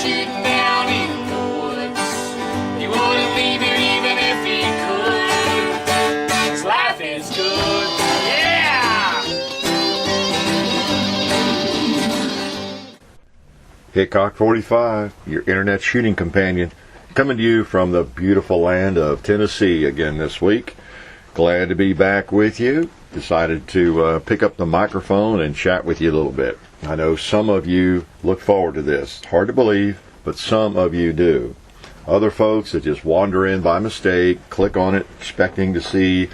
shooting down in the woods. He wouldn't leave it even if he could. 'Cause life is good, yeah! Hickok45, your internet shooting companion, coming to you from the beautiful land of Tennessee again this week. Glad to be back with you. Decided to pick up the microphone and chat with you a little bit. I know some of you look forward to this. Hard to believe, but some of you do. Other folks that just wander in by mistake, click on it expecting to see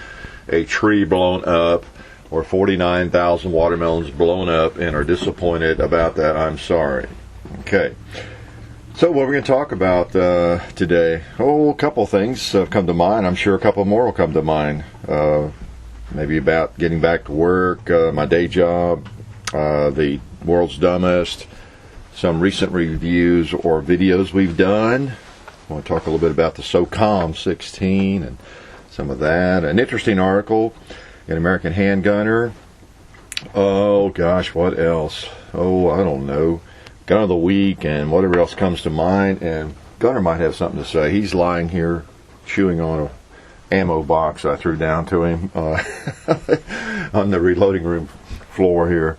a tree blown up or 49,000 watermelons blown up and are disappointed about that. I'm sorry. Okay. So what we're going to talk about today, a couple things have come to mind. I'm sure a couple more will come to mind. Maybe about getting back to work, my day job, the world's dumbest, some recent reviews or videos we've done. I want to talk a little bit about the SOCOM 16 and some of that. An interesting article in American Handgunner. Oh gosh, what else? I don't know. Gun of the week and whatever else comes to mind. And Gunner might have something to say. He's lying here chewing on a ammo box I threw down to him on the reloading room floor here,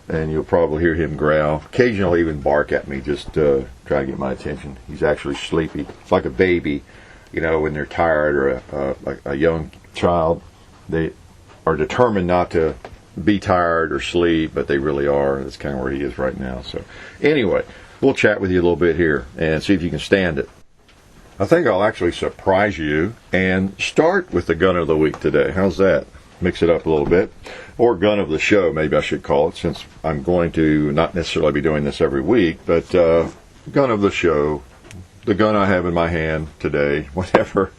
and you'll probably hear him growl, occasionally even bark at me, just try to get my attention. He's actually sleepy. It's like a baby, when they're tired, or a young child. They are determined not to be tired or sleep, but they really are. That's kind of where he is right now. So anyway, we'll chat with you a little bit here and see if you can stand it. I think I'll actually surprise you and start with the gun of the week today. How's that? Mix it up a little bit. Or gun of the show, maybe I should call it, since I'm going to not necessarily be doing this every week, but gun of the show, the gun I have in my hand today, whatever.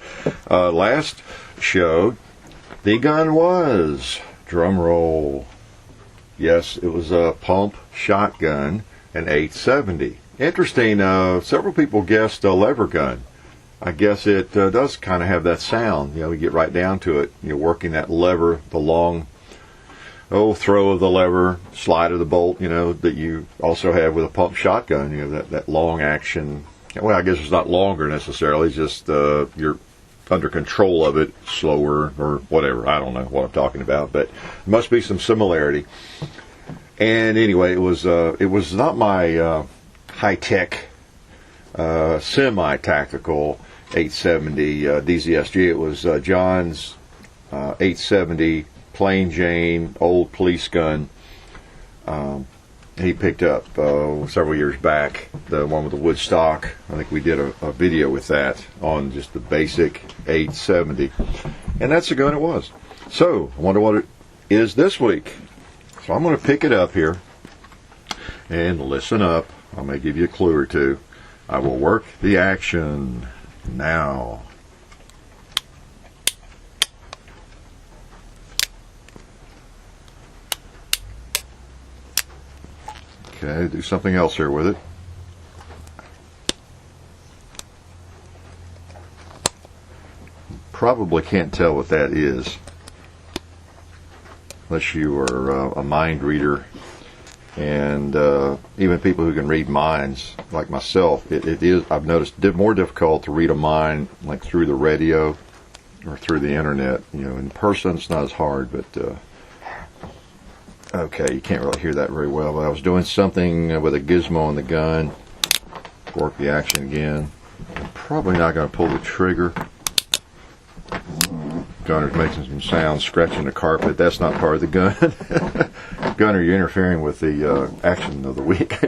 Last show, the gun was, drum roll, yes, it was a pump shotgun, an 870. Interesting, several people guessed a lever gun. I guess it does kind of have that sound. We get right down to it. You're working that lever, the long, throw of the lever, slide of the bolt, that you also have with a pump shotgun. That long action. Well, I guess it's not longer necessarily, just you're under control of it, slower or whatever. I don't know what I'm talking about, but there must be some similarity. And anyway, it was not my high-tech, semi-tactical 870 DZSG. It was John's 870 plain Jane old police gun. He picked up several years back, the one with the wood stock. I think we did a video with that on just the basic 870, and that's the gun it was. So I wonder what it is this week. So I'm going to pick it up here and listen up. I may give you a clue or two. I will work the action now. Okay, do something else here with it. Probably can't tell what that is, unless you are a mind reader. And even people who can read minds, like myself, it is, I've noticed, more difficult to read a mind like through the radio or through the internet. In person it's not as hard, but okay, you can't really hear that very well. But I was doing something with a gizmo on the gun. Work the action again. I'm probably not going to pull the trigger. Gunner's making some sounds, scratching the carpet. That's not part of the gun. Gunner, you're interfering with the action of the week.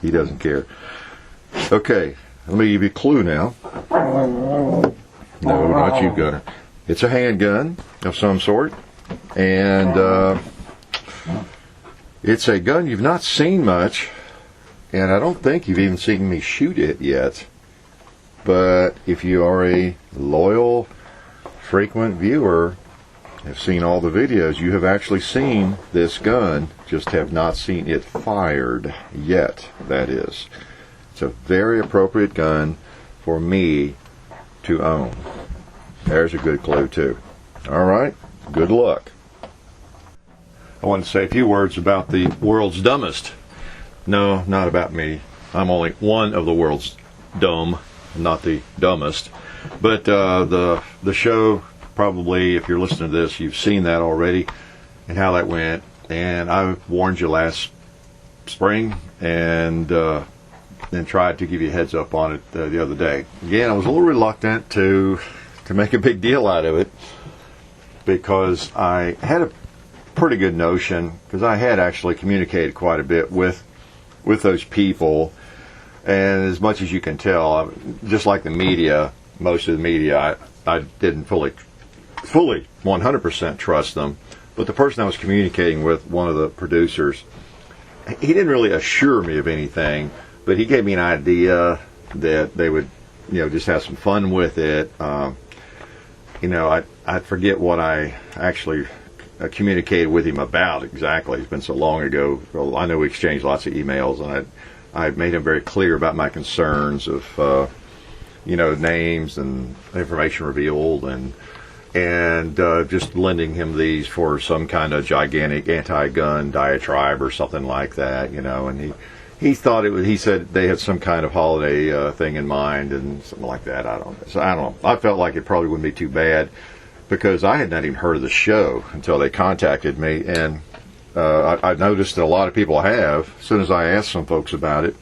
He doesn't care. Okay, let me give you a clue now. No, not you, Gunner. It's a handgun of some sort, and it's a gun you've not seen much, and I don't think you've even seen me shoot it yet. But if you are a loyal, frequent viewer, have seen all the videos, you have actually seen this gun, just have not seen it fired yet, that is. It's a very appropriate gun for me to own. There's a good clue too. Alright, good luck. I want to say a few words about the world's dumbest. No, not about me. I'm only one of the world's dumb, not the dumbest. But the show, probably, if you're listening to this, you've seen that already and how that went. And I warned you last spring and tried to give you a heads up on it the other day. Again, I was a little reluctant to make a big deal out of it because I had a pretty good notion, because I had actually communicated quite a bit with those people. And as much as you can tell, just like the media, most of the media, I didn't fully 100% trust them. But the person I was communicating with, one of the producers, he didn't really assure me of anything, but he gave me an idea that they would, just have some fun with it. I forget what I actually communicated with him about exactly. It's been so long ago. Well, I know we exchanged lots of emails, and I made him very clear about my concerns of, names and information revealed, and just lending him these for some kind of gigantic anti-gun diatribe or something like that, and he thought he said they had some kind of holiday thing in mind and something like that. I don't know. I felt like it probably wouldn't be too bad because I had not even heard of the show until they contacted me, and I noticed that a lot of people have. As soon as I asked some folks about it,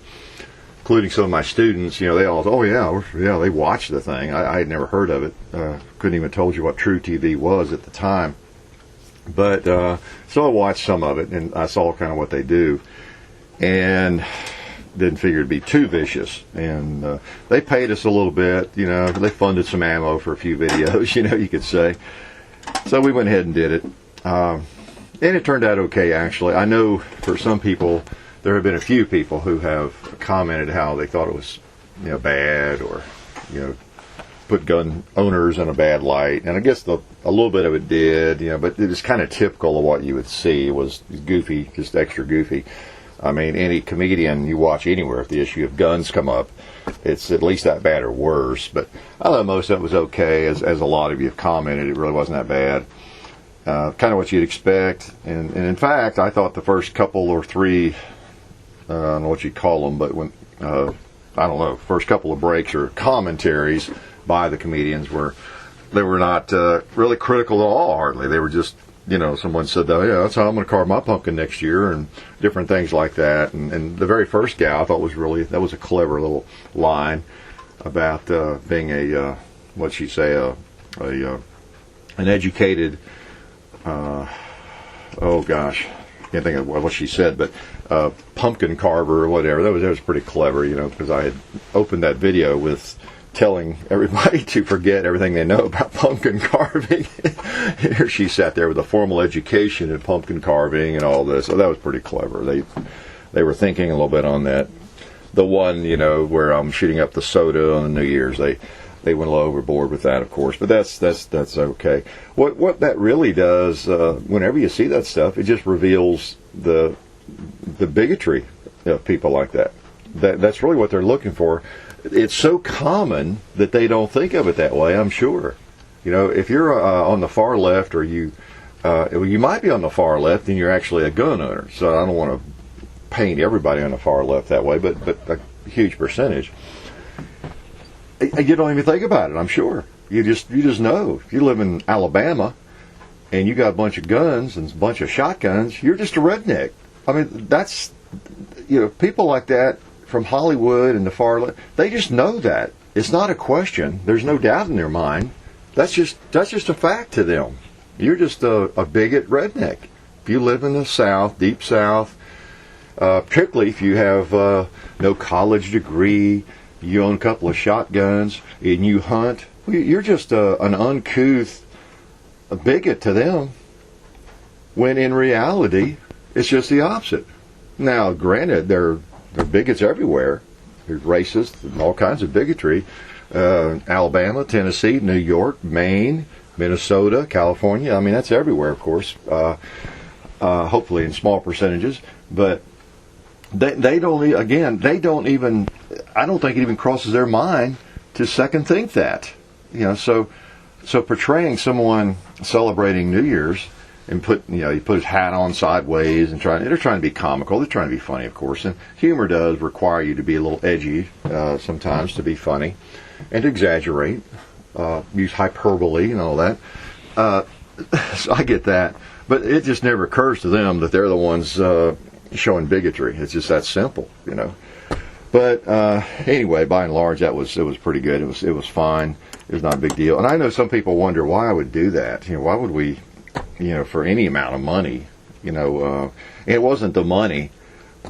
including some of my students, they all, oh yeah, they watched the thing. I had never heard of it. Couldn't even told you what True TV was at the time. But so I watched some of it, and I saw kind of what they do, and didn't figure it'd be too vicious. And they paid us a little bit, they funded some ammo for a few videos, you could say. So we went ahead and did it. And it turned out okay, actually. I know for some people, there have been a few people who have commented how they thought it was, bad, or, put gun owners in a bad light. And I guess a little bit of it did, but it was kind of typical of what you would see. It was goofy, just extra goofy. I mean, any comedian you watch anywhere, if the issue of guns come up, it's at least that bad or worse. But I thought most of it was okay, as a lot of you have commented. It really wasn't that bad. Kind of what you'd expect. And in fact, I thought the first couple or three, I don't know what you call them, but first couple of breaks or commentaries by the comedians they were not really critical at all, hardly. They were just, someone said, oh, yeah, that's how I'm going to carve my pumpkin next year, and different things like that. And the very first guy I thought that was a clever little line about being what'd she say, an educated, oh gosh, can't think of what she said, but pumpkin carver or whatever. That was pretty clever, because I had opened that video with telling everybody to forget everything they know about pumpkin carving. Here she sat there with a formal education in pumpkin carving and all this. So that was pretty clever. They were thinking a little bit on that. The one, where I'm shooting up the soda on New Year's, they went a little overboard with that, of course, but that's okay. What that really does, whenever you see that stuff, it just reveals the bigotry of people like that. That's really what they're looking for. It's so common that they don't think of it that way, I'm sure. If you're on the far left, or you might be on the far left and you're actually a gun owner, so I don't want to paint everybody on the far left that way, but a huge percentage. You don't even think about it, I'm sure. You just know. If you live in Alabama and you got a bunch of guns and a bunch of shotguns, you're just a redneck. I mean, that's, people like that from Hollywood and the far left, they just know that. It's not a question. There's no doubt in their mind. That's just a fact to them. You're just a bigot redneck. If you live in the South, deep South, particularly if you have no college degree, you own a couple of shotguns, and you hunt, you're just an uncouth bigot to them, when in reality, it's just the opposite. Now, granted, there are bigots everywhere. There's racists and all kinds of bigotry. Alabama, Tennessee, New York, Maine, Minnesota, California. I mean, that's everywhere, of course. Hopefully in small percentages. But they don't even, I don't think it even crosses their mind to second think that. So portraying someone celebrating New Year's and he put his hat on sideways and they're trying to be comical. They're trying to be funny, of course. And humor does require you to be a little edgy sometimes to be funny and to exaggerate, use hyperbole and all that. So I get that. But it just never occurs to them that they're the ones showing bigotry. It's just that simple, But anyway, by and large, it was pretty good. It was fine. It was not a big deal. And I know some people wonder why I would do that. Why would we, for any amount of money, and it wasn't the money.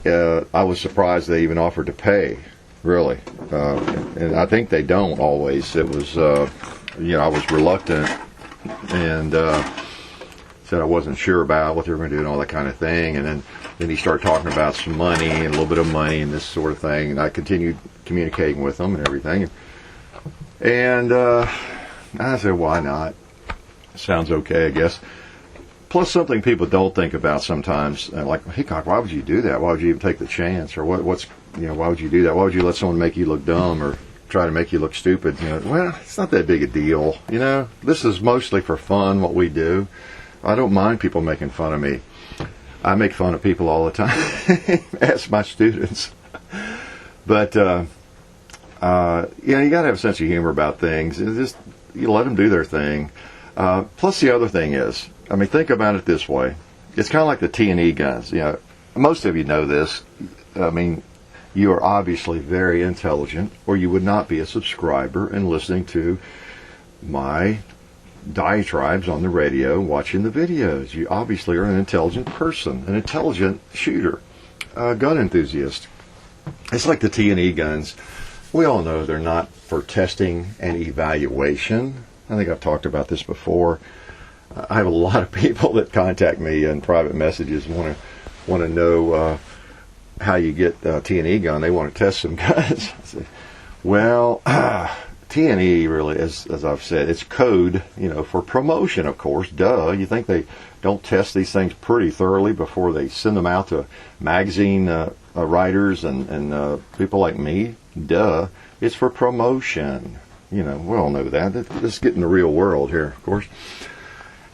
I was surprised they even offered to pay, really. And I think they don't always. It was, I was reluctant and said I wasn't sure about what they were going to do and all that kind of thing. And then he started talking about some money and a little bit of money and this sort of thing. And I continued communicating with them and everything. And I said, why not? Sounds okay, I guess. Plus, something people don't think about sometimes, like, Hickok, why would you do that? Why would you even take the chance? Or why would you do that? Why would you let someone make you look dumb or try to make you look stupid? Well, it's not that big a deal. This is mostly for fun, what we do. I don't mind people making fun of me. I make fun of people all the time. Ask my students. But, you got to have a sense of humor about things. You let them do their thing. Plus, the other thing is, think about it this way. It's kind of like the T&E guns. Most of you know this. You are obviously very intelligent, or you would not be a subscriber and listening to my diatribes on the radio, watching the videos. You obviously are an intelligent person, an intelligent shooter, a gun enthusiast. It's like the T&E guns. We all know they're not for testing and evaluation. I think I've talked about this before. I have a lot of people that contact me in private messages and want to know how you get a T&E gun. They want to test some guns. Well, T&E really, as I've said, it's code, for promotion, of course. Duh. You think they don't test these things pretty thoroughly before they send them out to magazine writers and people like me? Duh. It's for promotion. We all know that. Let's get in the real world here, of course.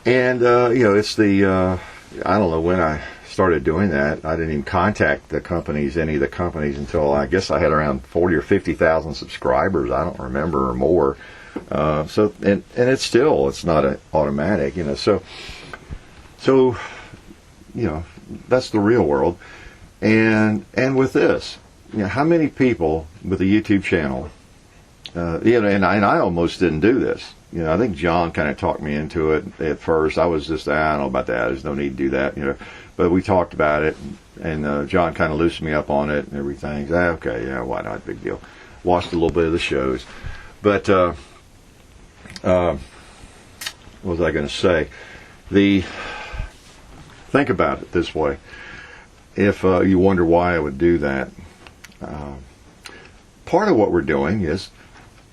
And, it's the, I don't know when I started doing that. I didn't even contact any of the companies until I guess I had around 40 or 50,000 subscribers. I don't remember, or more. And it's not automatic, So, that's the real world. And with this, how many people with a YouTube channel, and I almost didn't do this. I think John kind of talked me into it at first. I was just, I don't know about that. There's no need to do that, But we talked about it, and John kind of loosened me up on it and everything. Okay, why not? Big deal. Watched a little bit of the shows. But, what was I going to say? Think about it this way. If you wonder why I would do that, part of what we're doing is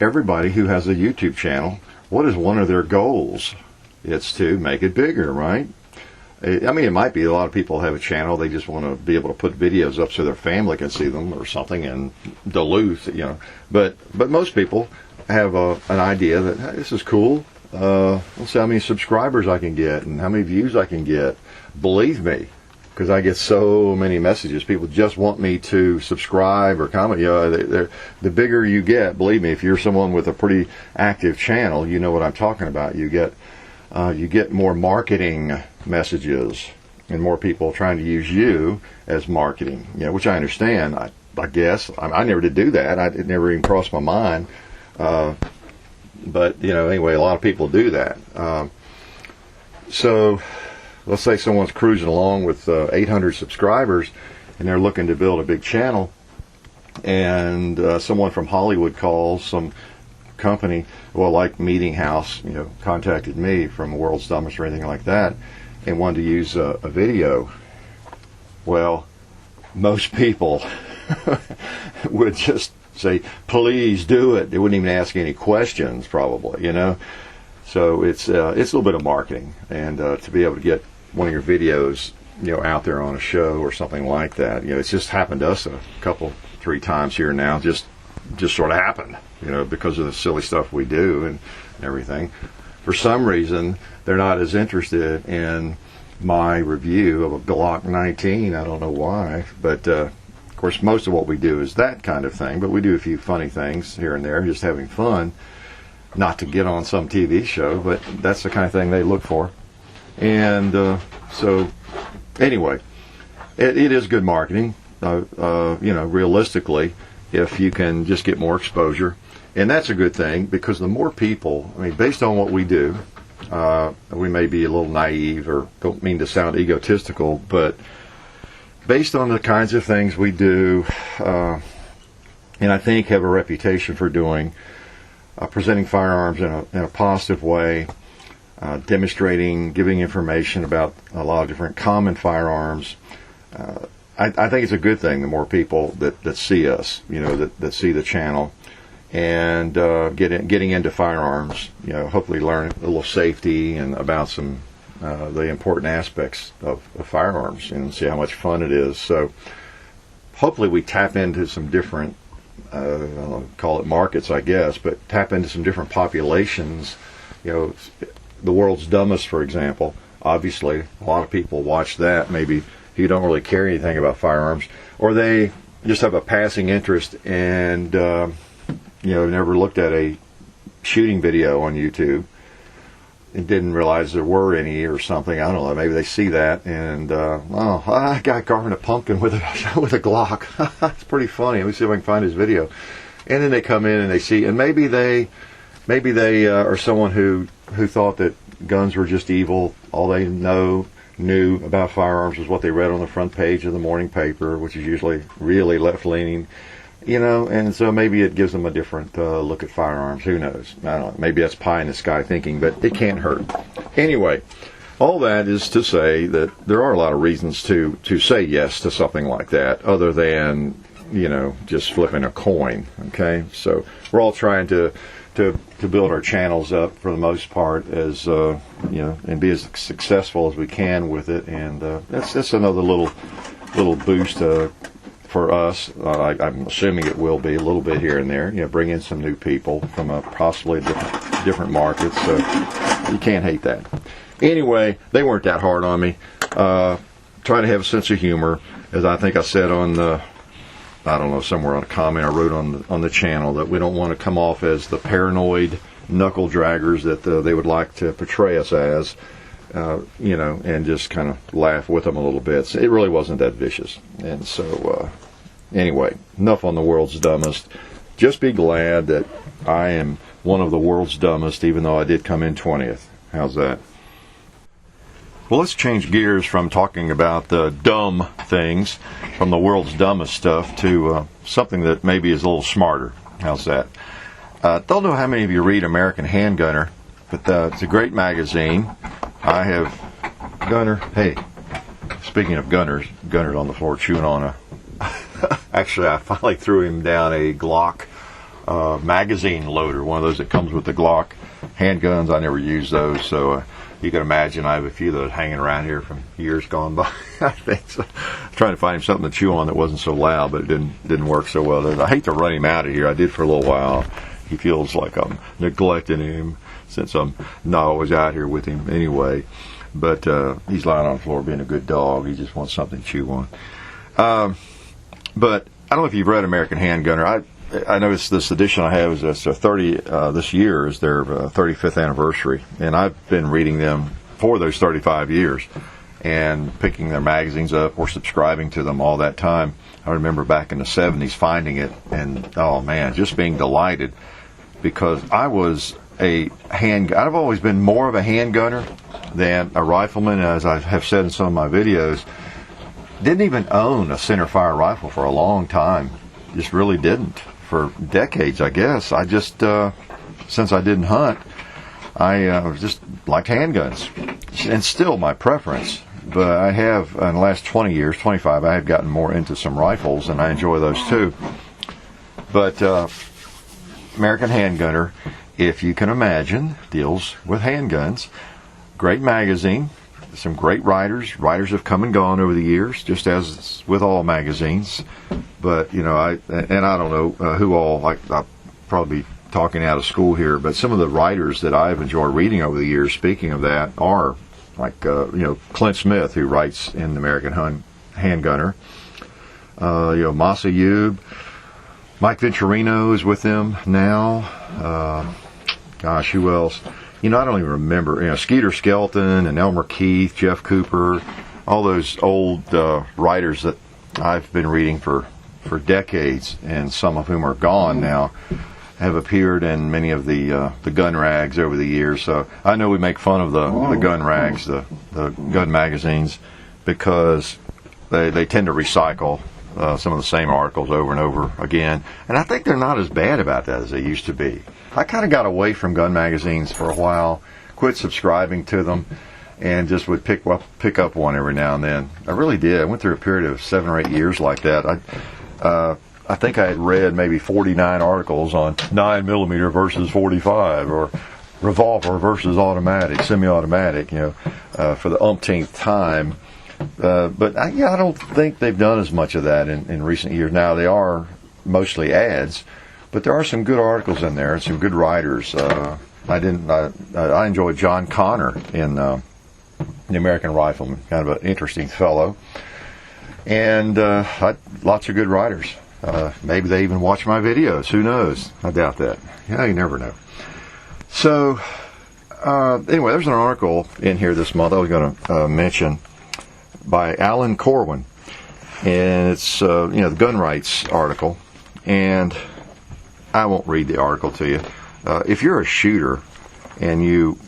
everybody who has a YouTube channel, what is one of their goals? It's to make it bigger, right? It might be a lot of people have a channel, they just want to be able to put videos up so their family can see them or something in Duluth, But most people have an idea that, hey, this is cool. Let's see how many subscribers I can get and how many views I can get. Believe me, because I get so many messages. People just want me to subscribe or comment. The bigger you get, believe me, if you're someone with a pretty active channel, you know what I'm talking about. You get more marketing messages and more people trying to use you as marketing. Which I understand. I guess I never did do that. It never even crossed my mind. But anyway, a lot of people do that. So let's say someone's cruising along with 800 subscribers and they're looking to build a big channel, and someone from Hollywood calls, some company, like Meeting House, contacted me from World's Dumbest or anything like that, and wanted to use a video. Well, most people would just say, please do it. They wouldn't even ask any questions, probably, So it's a little bit of marketing, and to be able to get one of your videos, out there on a show or something like that. It's just happened to us a couple, 3 times here now. Just sort of happened, because of the silly stuff we do and everything. For some reason, they're not as interested in my review of a Glock 19. I don't know why, but of course most of what we do is that kind of thing, but we do a few funny things here and there, just having fun, not to get on some TV show, but that's the kind of thing they look for. And so anyway, it is good marketing, realistically, if you can just get more exposure. And that's a good thing, because the more people, I mean, based on what we do, we may be a little naive, or don't mean to sound egotistical, but based on the kinds of things we do, and I think have a reputation for doing, presenting firearms in a positive way, demonstrating, giving information about a lot of different common firearms, I think it's a good thing. The more people that see us, that see the channel, and getting into firearms, hopefully learn a little safety and about some the important aspects of firearms, and see how much fun it is. So hopefully we tap into some different, I don't know, call it markets, I guess, but tap into some different populations. The World's Dumbest, for example. Obviously, a lot of people watch that. Maybe who don't really care anything about firearms, or they just have a passing interest and never looked at a shooting video on YouTube and didn't realize there were any or something. I don't know. Maybe they see that and I got carving a pumpkin with a Glock. It's pretty funny. Let me see if I can find his video. And then they come in and they see, and maybe they are someone who thought that guns were just evil. All they knew about firearms was what they read on the front page of the morning paper, which is usually really left-leaning, and so maybe it gives them a different look at firearms. Who knows? I don't know. Maybe that's pie-in-the-sky thinking, but it can't hurt. Anyway, all that is to say that there are a lot of reasons to say yes to something like that, other than, just flipping a coin, okay? So we're all trying to build our channels up for the most part, as and be as successful as we can with it, and that's another little boost for us. I'm assuming it will be a little bit here and there. Bring in some new people from possibly different markets. So you can't hate that. Anyway, they weren't that hard on me. Try to have a sense of humor, as I think I said on the, I don't know, somewhere on a comment I wrote on the channel, that we don't want to come off as the paranoid knuckle draggers that they would like to portray us as, and just kind of laugh with them a little bit. So it really wasn't that vicious. And so, anyway, enough on the World's Dumbest. Just be glad that I am one of the world's dumbest, even though I did come in 20th. How's that? Well, let's change gears from talking about the dumb things, from the world's dumbest stuff, to something that maybe is a little smarter. How's that? Don't know how many of you read American Handgunner, but it's a great magazine. I have Gunner. Hey, speaking of Gunner's on the floor chewing on a... Actually, I finally threw him down a Glock magazine loader, one of those that comes with the Glock handguns. I never use those, so... you can imagine I have a few of those hanging around here from years gone by. I think so. Trying to find him something to chew on that wasn't so loud, but it didn't work so well. I hate to run him out of here. I did for a little while. He feels like I'm neglecting him since I'm not always out here with him anyway. But he's lying on the floor being a good dog. He just wants something to chew on. But I don't know if you've read American Handgunner. I noticed this edition I have is this year is their 35th anniversary, and I've been reading them for those 35 years and picking their magazines up or subscribing to them all that time. I remember back in the 70s finding it, and oh man, just being delighted, because I've always been more of a handgunner than a rifleman, as I have said in some of my videos. Didn't even own a centerfire rifle for a long time. Just really didn't. For decades, I guess. I just, since I didn't hunt, I just liked handguns. And still my preference. But I have, in the last 20 years, 25, I have gotten more into some rifles, and I enjoy those too. But American Handgunner, if you can imagine, deals with handguns. Great magazine. Some great writers. Writers have come and gone over the years, just as with all magazines. But, I don't know who all, I'll probably be talking out of school here, but some of the writers that I've enjoyed reading over the years, speaking of that, are like Clint Smith, who writes in the American Handgunner. Masa Youb, Mike Venturino is with them now. Gosh, who else? I don't even remember. Skeeter Skelton and Elmer Keith, Jeff Cooper, all those old writers that I've been reading for decades, and some of whom are gone now, have appeared in many of the gun rags over the years. So I know we make fun of the gun rags, the gun magazines, because they tend to recycle some of the same articles over and over again. And I think they're not as bad about that as they used to be. I kind of got away from gun magazines for a while, quit subscribing to them, and just would pick up one every now and then. I really did. I went through a period of 7 or 8 years like that. I think I had read maybe 49 articles on 9mm versus 45, or revolver versus automatic, semi-automatic, for the umpteenth time. But I don't think they've done as much of that in recent years. Now, they are mostly ads, but there are some good articles in there and some good writers. I enjoyed John Connor in The American Rifleman, kind of an interesting fellow. And lots of good writers. Maybe they even watch my videos. Who knows? I doubt that. Yeah, you never know. So, anyway, there's an article in here this month I was going to mention by Alan Corwin. And it's, the gun rights article. And I won't read the article to you. If you're a shooter and you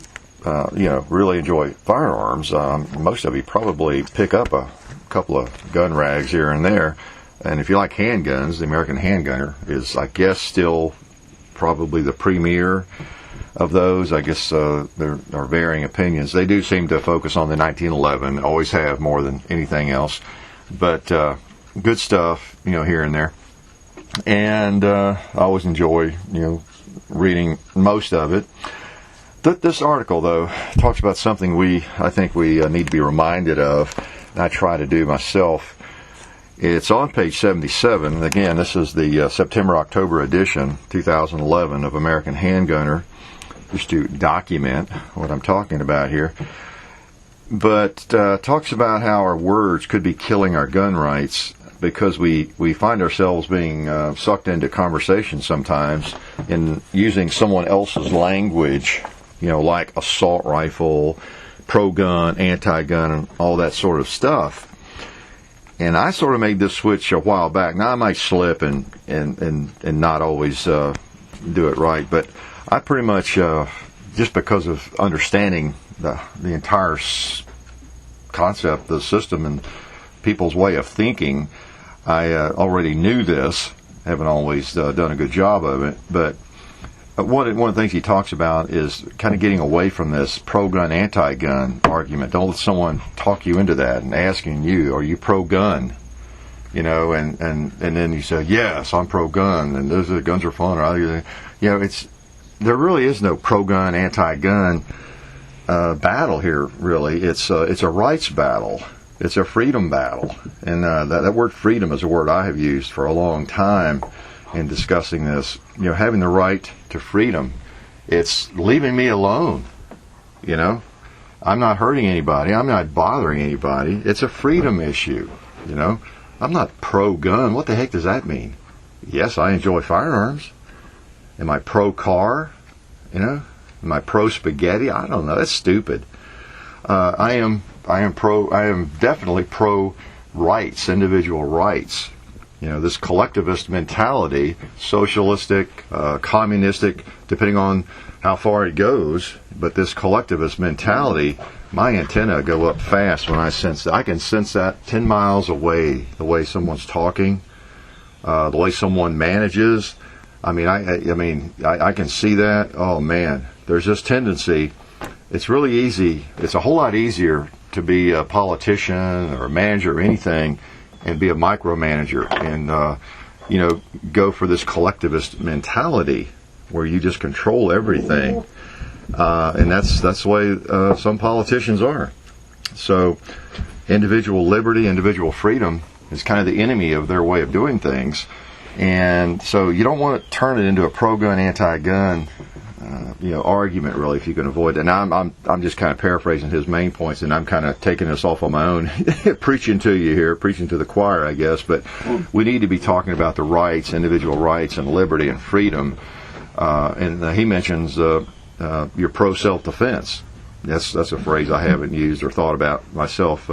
really enjoy firearms, most of you probably pick up a couple of gun rags here and there. And if you like handguns, the American Handgunner is, I guess, still probably the premier of those. I guess there are varying opinions. They do seem to focus on the 1911, always have more than anything else. But good stuff, here and there. And I always enjoy, reading most of it. This article, though, talks about something I think we need to be reminded of, and I try to do myself. It's on page 77. Again, this is the September-October edition, 2011, of American Handgunner, just to document what I'm talking about here. But talks about how our words could be killing our gun rights, because we find ourselves being sucked into conversation sometimes in using someone else's language, like assault rifle, pro-gun, anti-gun, and all that sort of stuff. And I sort of made this switch a while back. Now, I might slip and not always do it right, but I pretty much, just because of understanding the entire concept, the system, and people's way of thinking, I already knew this. Haven't always done a good job of it, but one of the things he talks about is kind of getting away from this pro-gun, anti-gun argument. Don't let someone talk you into that and asking you, are you pro-gun? And then you say, yes, I'm pro-gun, and those guns are fun. Or there really is no pro-gun, anti-gun battle here. Really, it's a rights battle. It's a freedom battle, and that word freedom is a word I have used for a long time in discussing this. Having the right to freedom, it's leaving me alone. I'm not hurting anybody. I'm not bothering anybody. It's a freedom issue. I'm not pro-gun. What the heck does that mean? Yes, I enjoy firearms. Am I pro-car? Am I pro-spaghetti? I don't know. That's stupid. I am definitely pro-rights, individual rights. This collectivist mentality, socialistic, communistic, depending on how far it goes, but this collectivist mentality, my antenna go up fast when I sense that. I can sense that 10 miles away, the way someone's talking, the way someone manages. I can see that. Oh, man, there's this tendency. It's really easy. It's a whole lot easier to be a politician or a manager or anything and be a micromanager and, go for this collectivist mentality where you just control everything. And that's the way some politicians are. So individual liberty, individual freedom is kind of the enemy of their way of doing things. And so you don't want to turn it into a pro-gun, anti-gun argument really if you can avoid it. Now I'm just kind of paraphrasing his main points, and I'm kind of taking this off on my own, preaching to you here, preaching to the choir, I guess. But we need to be talking about the rights, individual rights, and liberty and freedom. And he mentions you're pro self-defense. That's a phrase I haven't used or thought about myself.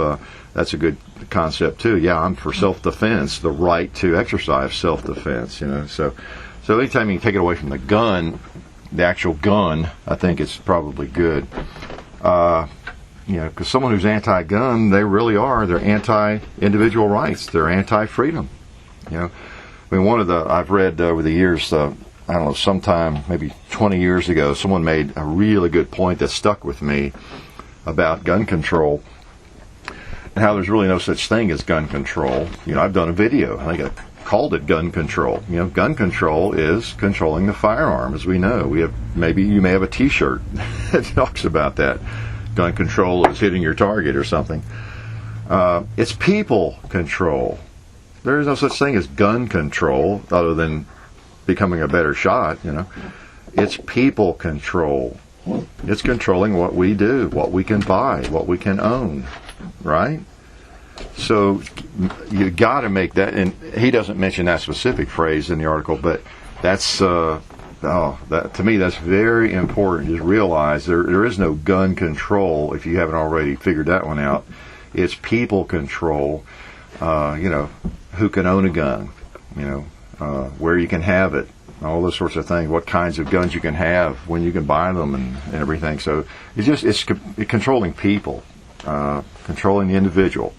That's a good concept too. Yeah, I'm for self-defense, the right to exercise self-defense. So anytime you can take it away from the gun, the actual gun, I think it's probably good. Because someone who's anti-gun, they really are. They're anti-individual rights. They're anti-freedom. I've read over the years, I don't know, sometime maybe 20 years ago, someone made a really good point that stuck with me about gun control and how there's really no such thing as gun control. I've done a video. I think I called it gun control. Gun control is controlling the firearm, as we know. You may have a T-shirt that talks about that. Gun control is hitting your target or something. It's people control. There is no such thing as gun control other than becoming a better shot. It's people control. It's controlling what we do, what we can buy, what we can own, right? So you got to make that, and he doesn't mention that specific phrase in the article, but that's to me that's very important. Just realize there is no gun control if you haven't already figured that one out. It's people control. Who can own a gun? Where you can have it, all those sorts of things. What kinds of guns you can have, when you can buy them, and everything. So it's controlling people, controlling the individual.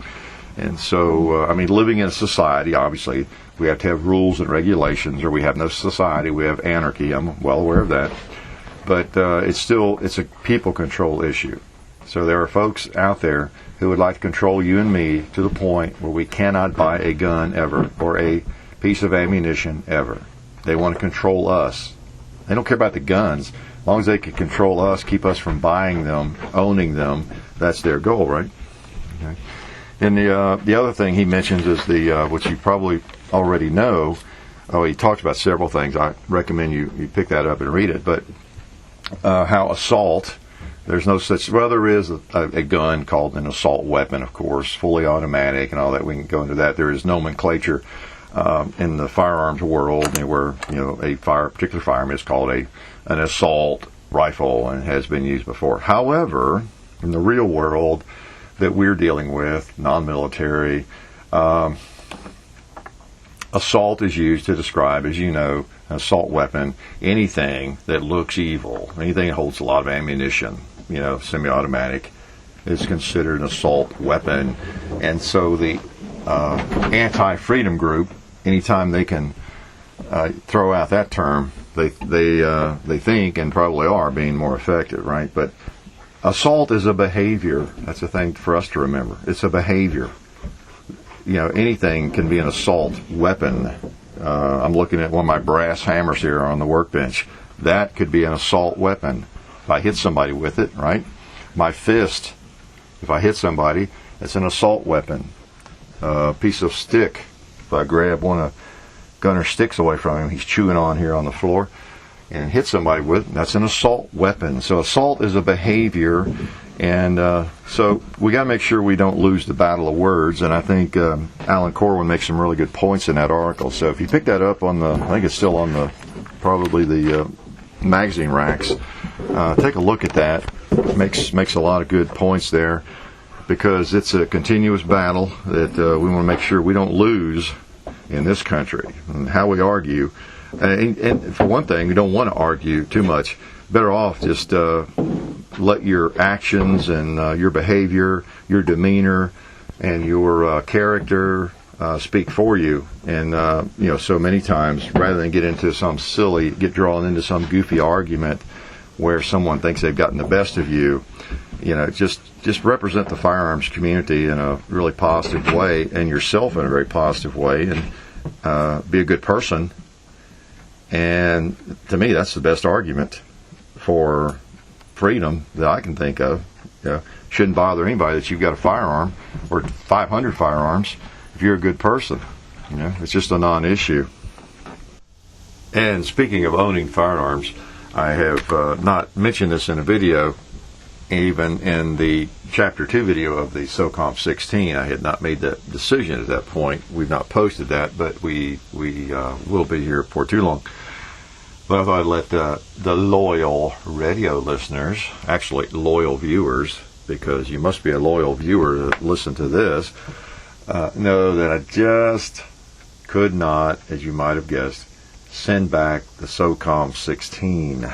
And so, living in a society, obviously, we have to have rules and regulations, or we have no society, we have anarchy. I'm well aware of that. But it's a people control issue. So there are folks out there who would like to control you and me to the point where we cannot buy a gun ever, or a piece of ammunition ever. They want to control us. They don't care about the guns. As long as they can control us, keep us from buying them, owning them, that's their goal, right? Okay. And the other thing he mentions is which you probably already know. He talks about several things. I recommend you pick that up and read it. But how assault, there's no such, well, there is a gun called an assault weapon, of course, fully automatic and all that. We can go into that. There is nomenclature in the firearms world where a particular firearm is called an assault rifle and has been used before. However, in the real world that we're dealing with, non-military, assault is used to describe, as you know, an assault weapon, anything that looks evil, anything that holds a lot of ammunition, semi-automatic, is considered an assault weapon. And so the anti-freedom group, anytime they can throw out that term, they think, and probably are, being more effective, right? But assault is a behavior. That's a thing for us to remember. It's a behavior. Anything can be an assault weapon. I'm looking at one of my brass hammers here on the workbench. That could be an assault weapon. If I hit somebody with it, right? My fist, if I hit somebody, it's an assault weapon. A piece of stick, if I grab one of Gunner's sticks away from him, he's chewing on here on the floor, and hit somebody with, that's an assault weapon. So assault is a behavior, and so we got to make sure we don't lose the battle of words. And I think Alan Corwin makes some really good points in that article. So if you pick that up on I think it's still on probably the magazine racks, take a look at that. Makes a lot of good points there, because it's a continuous battle that we want to make sure we don't lose in this country. And how we argue. And for one thing, we don't want to argue too much. Better off just let your actions and your behavior, your demeanor, and your character speak for you. And so many times, rather than get drawn into some goofy argument where someone thinks they've gotten the best of you, just represent the firearms community in a really positive way, and yourself in a very positive way, and be a good person. And to me, that's the best argument for freedom that I can think of. Shouldn't bother anybody that you've got a firearm or 500 firearms if you're a good person. It's just a non-issue. And speaking of owning firearms, I have not mentioned this in a video. Even in the Chapter 2 video of the SOCOM 16, I had not made that decision at that point. We've not posted that, but we will be here for too long. But I thought I'd let the loyal radio listeners, actually loyal viewers, because you must be a loyal viewer to listen to this, know that I just could not, as you might have guessed, send back the SOCOM 16.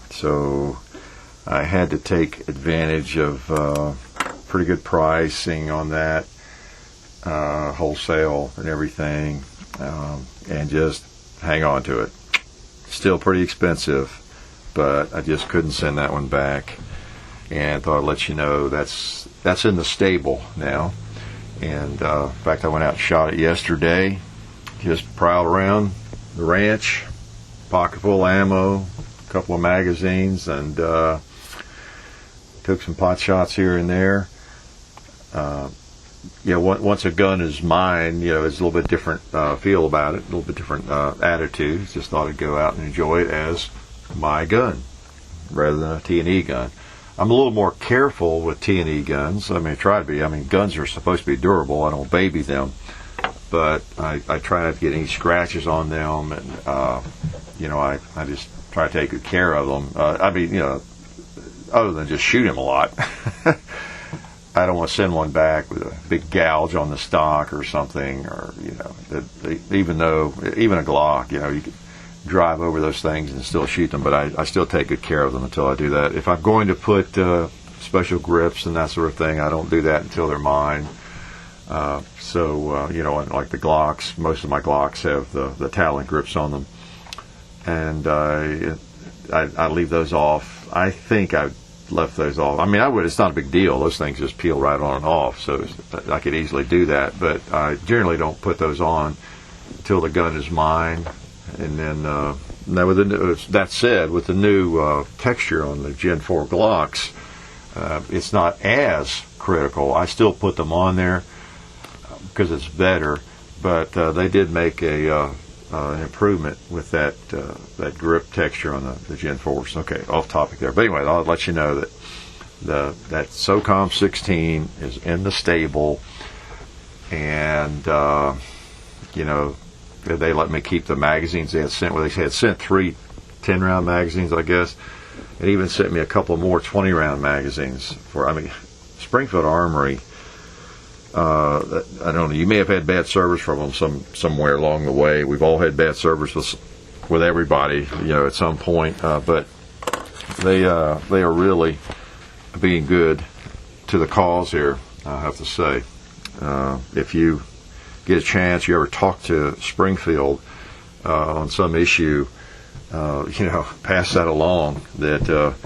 So I had to take advantage of pretty good pricing on that, wholesale and everything, and just hang on to it. Still pretty expensive, but I just couldn't send that one back. And thought I'd let you know that's in the stable now. And in fact, I went out and shot it yesterday. Just prowled around the ranch, pocket full of ammo, a couple of magazines, and took some pot shots here and there. Once a gun is mine, it's a little bit different feel about it, a little bit different attitude. Just thought I'd go out and enjoy it as my gun rather than a T&E gun. I'm a little more careful with T&E guns. I try to be. Guns are supposed to be durable. I don't baby them, but I try not to get any scratches on them, and I just try to take good care of them. Other than just shoot him a lot. I don't want to send one back with a big gouge on the stock or something, or even a Glock, you could drive over those things and still shoot them, but I still take good care of them until I do that. If I'm going to put special grips and that sort of thing, I don't do that until they're mine. Like the Glocks, most of my Glocks have the Talon grips on them, and I leave those off. I think I left those off. It's not a big deal. Those things just peel right on and off, so I could easily do that, but I generally don't put those on until the gun is mine. And then, now that said, with the new texture on the Gen 4 Glocks, it's not as critical. I still put them on there because it's better, but they did make an improvement with that grip texture on the Gen 4s. Okay, off topic there. But anyway, I'll let you know that that SOCOM 16 is in the stable, and they let me keep the magazines they had sent. They had sent 3 10-round magazines, I guess. It even sent me a couple more 20-round magazines for. Springfield Armory. I don't know. You may have had bad service from them somewhere along the way. We've all had bad service with everybody, at some point. But they are really being good to the cause here, I have to say. If you get a chance, you ever talk to Springfield on some issue, pass that along. That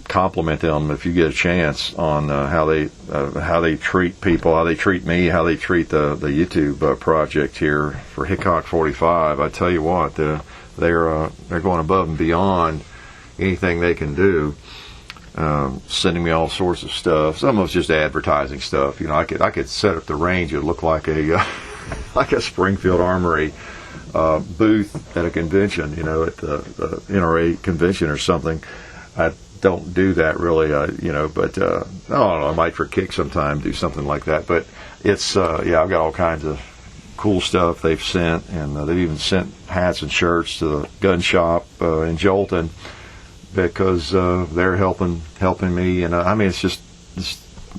compliment them if you get a chance on how they treat people, how they treat me, how they treat the YouTube project here for Hickok45. I tell you what, they're going above and beyond anything they can do. Sending me all sorts of stuff. Some of it's just advertising stuff. I could set up the range. It would look like a Springfield Armory booth at a convention, at the NRA convention or something. I don't do that really, but I don't know. I might for a kick sometime do something like that. But it's I've got all kinds of cool stuff they've sent, and they've even sent hats and shirts to the gun shop in Jolton, because they're helping me, and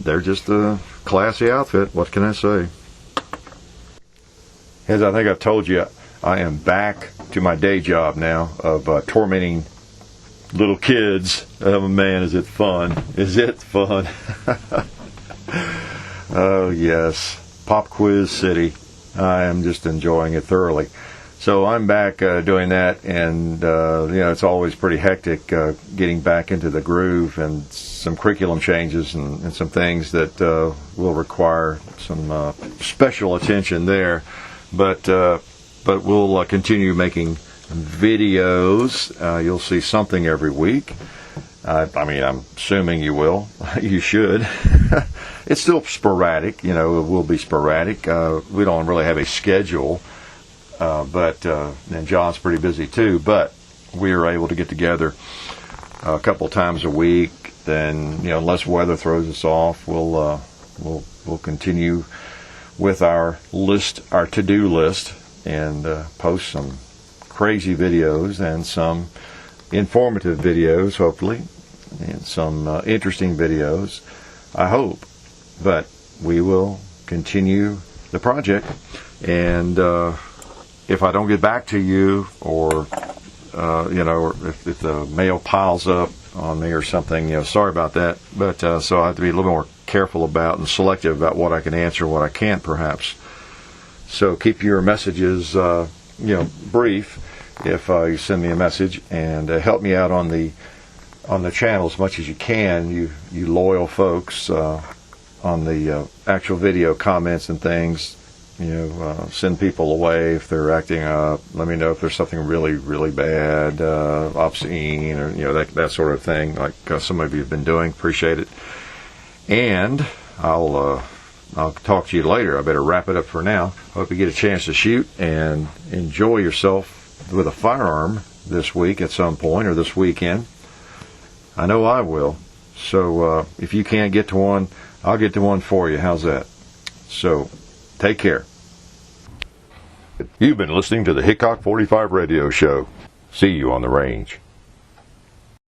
they're just a classy outfit. What can I say? As I think I've told you, I am back to my day job now of tormenting little kids. Oh man, is it fun? Is it fun? Oh yes, Pop Quiz City. I am just enjoying it thoroughly. So I'm back doing that, and it's always pretty hectic getting back into the groove, and some curriculum changes and some things that will require some special attention there. But we'll continue making videos. You'll see something every week. I'm assuming you will. You should. It's still sporadic. It will be sporadic. We don't really have a schedule. And John's pretty busy too. But we are able to get together a couple times a week, then, you know, unless weather throws us off, we'll continue with our to-do list, and post some crazy videos and some informative videos, hopefully, and some interesting videos, I hope. But we will continue the project, and if I don't get back to you, or or if the mail piles up on me or something, sorry about that. But so I have to be a little more careful about and selective about what I can answer, what I can't, perhaps. So keep your messages, brief. If you send me a message, and help me out on the channel as much as you can, you loyal folks, on the actual video comments and things. Send people away if they're acting up. Let me know if there's something really, really bad, obscene, or that sort of thing, like some of you have been doing. Appreciate it. And I'll talk to you later. I better wrap it up for now. Hope you get a chance to shoot and enjoy yourself with a firearm this week at some point, or this weekend. I know I will. So if you can't get to one, I'll get to one for you. How's that? So take care. You've been listening to the Hickok45 radio show. See you on the range.